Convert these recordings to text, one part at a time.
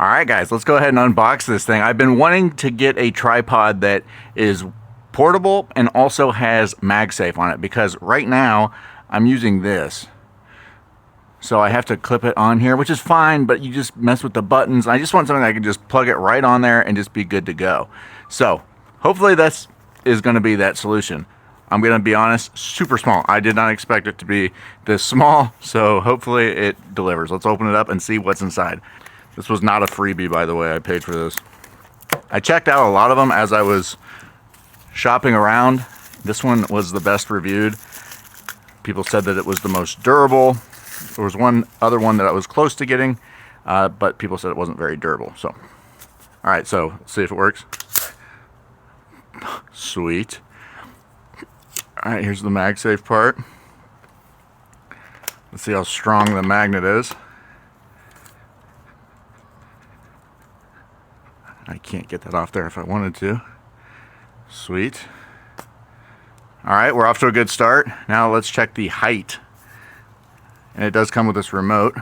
All right, guys, let's go ahead and unbox this thing. I've been wanting to get a tripod that is portable and also has MagSafe on it, because right now I'm using this. So I have to clip it on here, which is fine, but you just mess with the buttons. I just want something I can just plug it right on there and just be good to go. So hopefully this is going to be that solution. I'm going to be honest, super small. I did not expect it to be this small, so hopefully it delivers. Let's open it up and see what's inside. This was not a freebie, by the way. I paid for this. I checked out a lot of them as I was shopping around. This one was the best reviewed. People said that it was the most durable. There was one other one that I was close to getting, but people said it wasn't very durable. So, all right, so let's see if it works. Sweet. All right, here's the MagSafe part. Let's see how strong the magnet is. I can't get that off there if I wanted to. Sweet. All right, we're off to a good start. Now let's check the height. And it does come with this remote.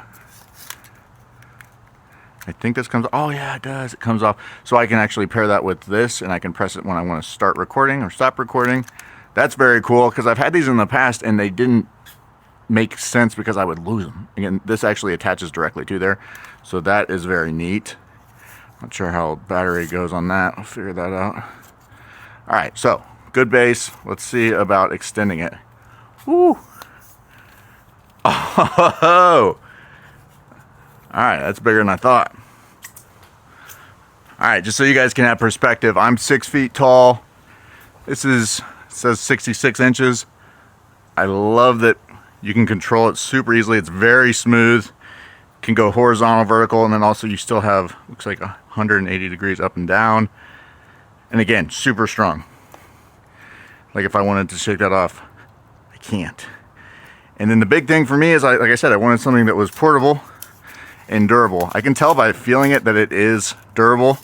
I think this comes, oh yeah, it does. It comes off. So I can actually pair that with this, and I can press it when I want to start recording or stop recording. That's very cool, because I've had these in the past and they didn't make sense because I would lose them. Again, this actually attaches directly to there. So that is very neat. Not sure how battery goes on that. I'll figure that out. All right, so good base. Let's see about extending it. Woo! Oh! All right, that's bigger than I thought. All right, just so you guys can have perspective, I'm 6 feet tall. This is, it says 66 inches. I love that you can control it super easily. It's very smooth. Can go horizontal, vertical, and then also you still have, looks like 180 degrees up and down. And again, super strong. Like if I wanted to shake that off, I can't. And then the big thing for me is, like I said, I wanted something that was portable and durable. I can tell by feeling it that it is durable.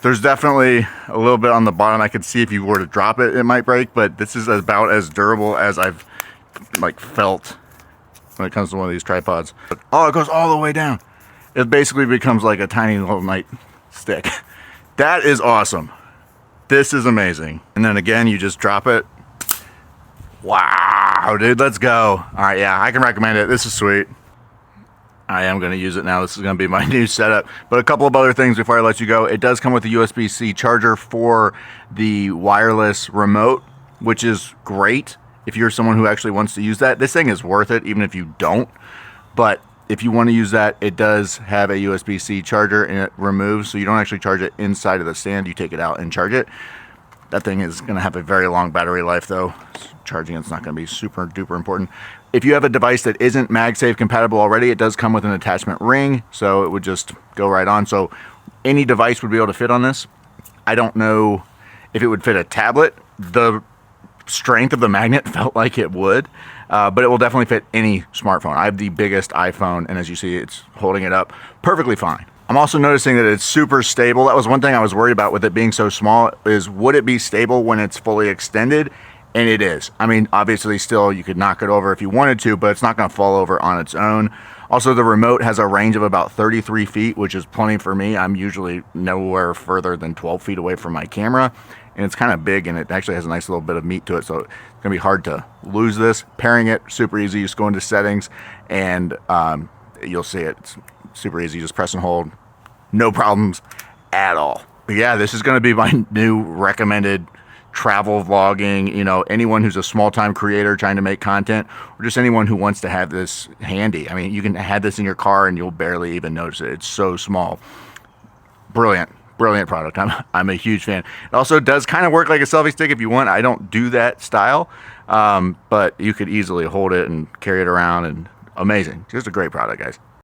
There's definitely a little bit on the bottom. I could see if you were to drop it, it might break, but this is about as durable as I've like felt when it comes to one of these tripods. Oh, it goes all the way down. It basically becomes like a tiny little night stick. That is awesome. This is amazing. And then again, you just drop it. Wow, dude, let's go. All right, yeah, I can recommend it. This is sweet. I am going to use it now. This is going to be my new setup. But a couple of other things before I let you go. It does come with a USB-C charger for the wireless remote, which is great if you're someone who actually wants to use that. This thing is worth it, even if you don't. But if you want to use that, it does have a USB-C charger, and it removes, so you don't actually charge it inside of the stand. You take it out and charge it. That thing is going to have a very long battery life, though. Charging it's not going to be super duper important. If you have a device that isn't MagSafe compatible already, it does come with an attachment ring, so it would just go right on. So any device would be able to fit on this. I don't know if it would fit a tablet. The strength of the magnet felt like it would, but it will definitely fit any smartphone. I have the biggest iPhone, and as you see, it's holding it up perfectly fine. I'm also noticing that it's super stable. That was one thing I was worried about with it being so small, is would it be stable when it's fully extended? And it is. I mean, obviously still you could knock it over if you wanted to, but it's not going to fall over on its own. Also, the remote has a range of about 33 feet, which is plenty for me. I'm usually nowhere further than 12 feet away from my camera. And it's kind of big, and it actually has a nice little bit of meat to it, so it's going to be hard to lose this. Pairing it, super easy. You just go into settings, and you'll see it. It's super easy. You just press and hold. No problems at all. But yeah, this is going to be my new recommended travel vlogging, you know, anyone who's a small-time creator trying to make content, or just anyone who wants to have this handy. I mean, you can have this in your car and you'll barely even notice it. It's so small. Brilliant product. I'm a huge fan. It also does kind of work like a selfie stick if you want. I don't do that style, but you could easily hold it and carry it around, and amazing. Just a great product, guys.